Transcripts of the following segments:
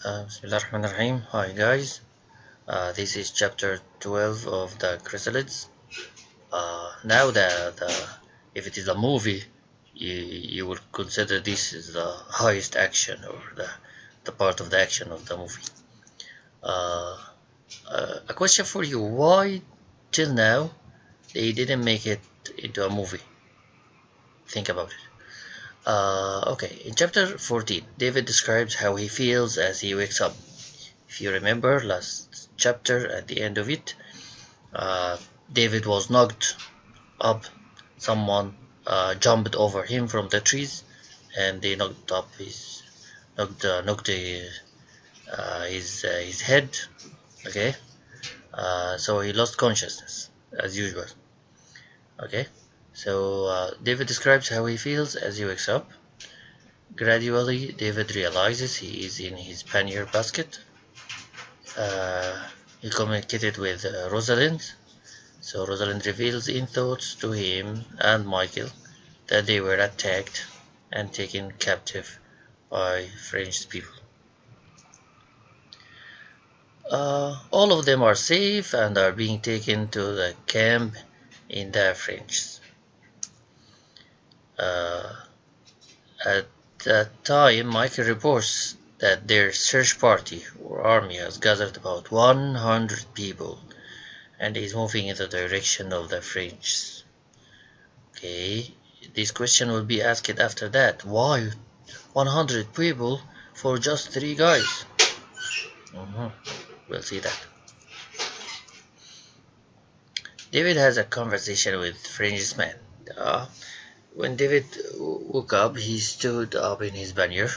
Bismillahirrahmanirrahim. Hi guys, this is chapter 12 of the Chrysalids. Now if it is a movie, you would consider this is the highest action or the part of the action of the movie. Uh, a question for you: why till now they didn't make it into a movie? Think about it. Okay, in chapter 14, David describes how he feels as he wakes up. If you remember last chapter, at the end of it, uh, David was knocked up. Someone jumped over him from the trees, and they knocked his head. Okay, so he lost consciousness as usual. Okay, so David describes how he feels as he wakes up. Gradually, David realizes he is in his pannier basket. He communicated with Rosalind, so Rosalind reveals in thoughts to him and Michael that they were attacked and taken captive by French people. All of them are safe and are being taken to the camp in the French. At that time, Michael reports that their search party or army has gathered about 100 people and is moving in the direction of the French. Okay, this question will be asked after that. Why 100 people for just 3 guys? We'll see that. David has a conversation with Frenchman. When David woke up, he stood up in his pannier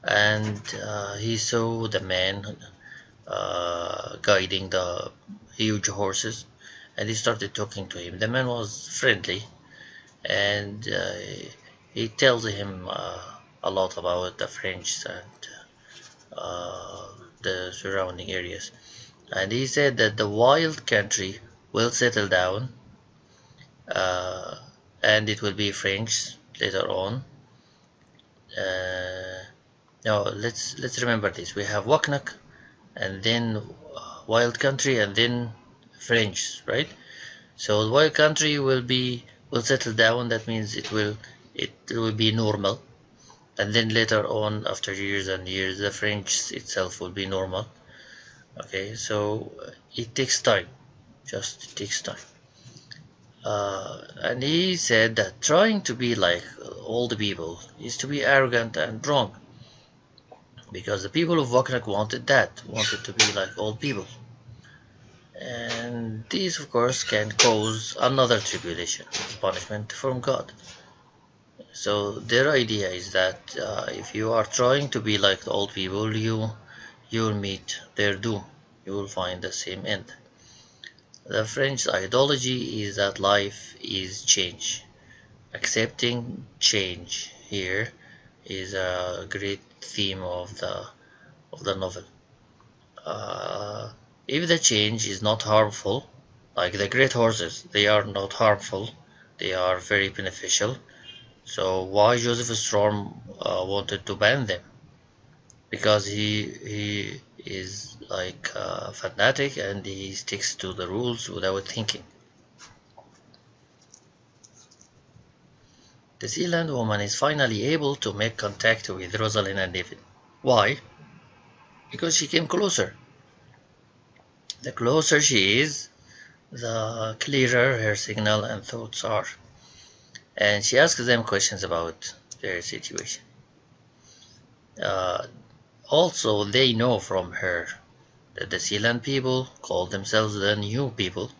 and he saw the man guiding the huge horses, and he started talking to him. The man was friendly, and he tells him a lot about the French and the surrounding areas. And he said that the wild country will settle down, and it will be French later on. Now let's remember this. We have Waknak, and then wild country, and then French, right? So the wild country will settle down. That means it will be normal, and then later on, after years and years, the French itself will be normal. Okay, so it takes time. Just it takes time. And he said that trying to be like all the people is to be arrogant and wrong, because the people of Waknak wanted to be like old people. And this, of course, can cause another tribulation, punishment from God. So their idea is that if you are trying to be like the old people, you will meet their doom. You will find the same end. The French ideology is that life is change. Accepting change here is a great theme of the novel. If the change is not harmful, like the great horses, they are not harmful, they are very beneficial. So why Joseph Storm wanted to ban them? Because he is like a fanatic and he sticks to the rules without thinking. The Sealand woman is finally able to make contact with Rosalind and David. Why? Because she came closer. The closer she is, the clearer her signal and thoughts are. And she asks them questions about their situation. Also, they know from her that the Sealand people call themselves the new people,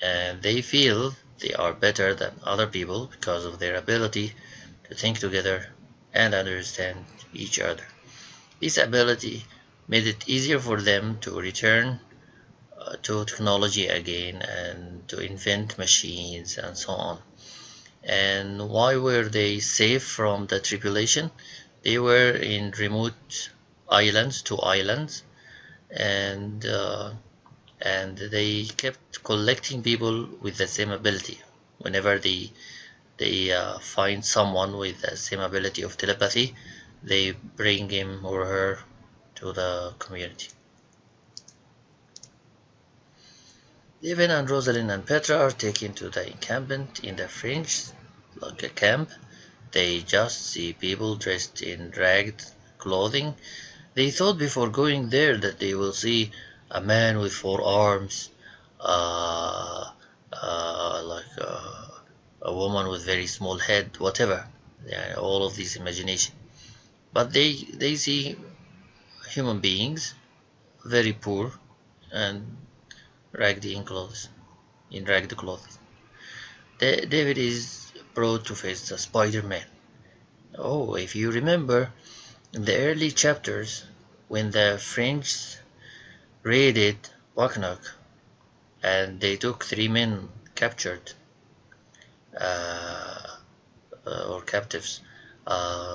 and they feel they are better than other people because of their ability to think together and understand each other. This ability made it easier for them to return to technology again and to invent machines and so on. And why were they safe from the tribulation? They were in remote islands, 2 islands, and they kept collecting people with the same ability. Whenever they find someone with the same ability of telepathy, they bring him or her to the community. David and Rosalind and Petra are taken to the encampment in the French, like a camp. They just see people dressed in ragged clothing. They thought before going there that they will see a man with 4 arms, a woman with very small head, whatever. Yeah, all of these imagination. But they see human beings, very poor and ragged in clothes, in ragged clothes. David is brought to face the Spider-Man. Oh, if you remember, in the early chapters, when the French raided Waknok and they took 3 men captured uh, or captives,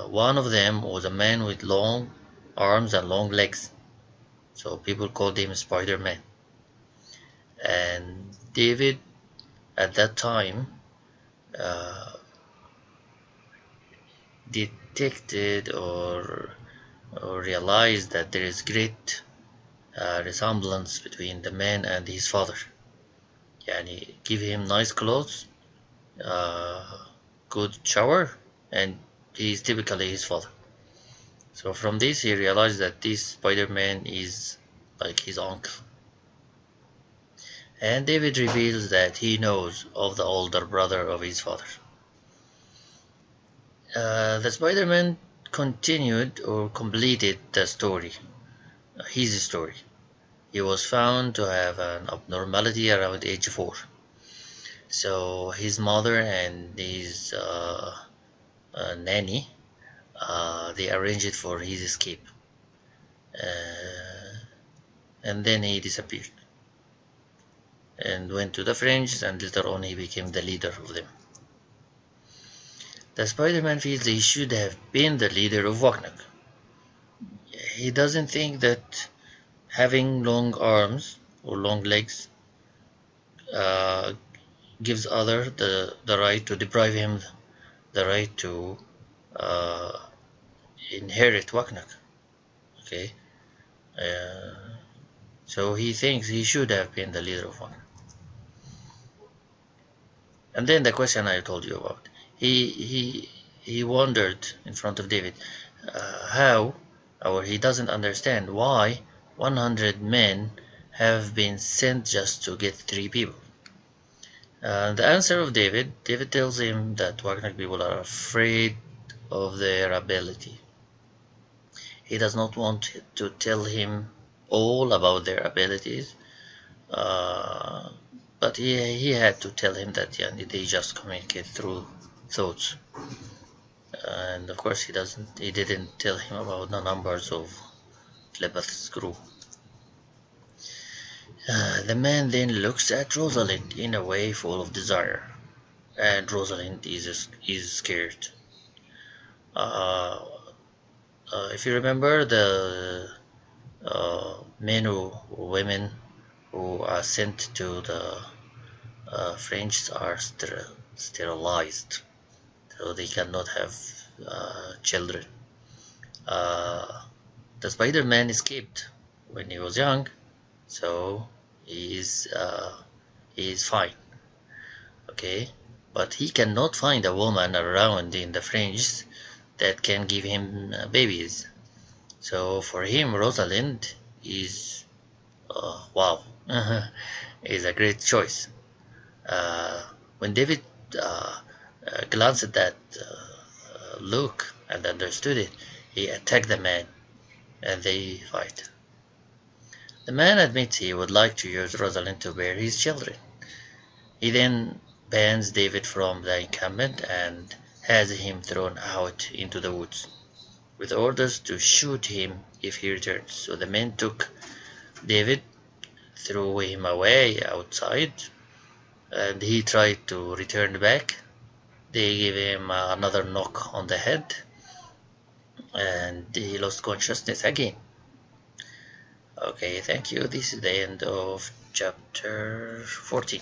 one of them was a man with long arms and long legs, so people called him Spider-Man. And David, at that time, uh, detected or realized that there is great resemblance between the man and his father. Yani give him nice clothes, good shower, and he is typically his father. So from this he realized that this Spider-Man is like his uncle. And David reveals that he knows of the older brother of his father. The Spider-Man continued or completed the story, his story. He was found to have an abnormality around age 4. So his mother and his nanny, they arranged for his escape. And then he disappeared and went to the French, and later on he became the leader of them. The Spider-Man feels he should have been the leader of Waknok. He doesn't think that having long arms or long legs gives other the right to deprive him the right to uh, inherit Waknok. Okay, so he thinks he should have been the leader of Waknok. And then the question I told you about, he wondered in front of David how, or he doesn't understand why 100 men have been sent just to get 3 people. The answer of David tells him that Waknok people are afraid of their ability. He does not want to tell him all about their abilities, but he had to tell him that they just communicate through thoughts. And of course he didn't tell him about the numbers of telepathy's group. The man then looks at Rosalind in a way full of desire, and Rosalind is scared. If you remember, the men or women who are sent to the French are sterilized, so they cannot have children. The Spider-Man escaped when he was young, so he is fine. Okay, but he cannot find a woman around in the French that can give him babies. So for him, Rosalind is wow, is a great choice. When David glanced at that look and understood it, he attacked the man, and they fight. The man admits he would like to use Rosalind to bear his children. He then bans David from the encampment and has him thrown out into the woods, with orders to shoot him if he returns. So the men took David, threw him away outside, and he tried to return back. They gave him another knock on the head, and he lost consciousness again. Okay, thank you. This is the end of chapter 14.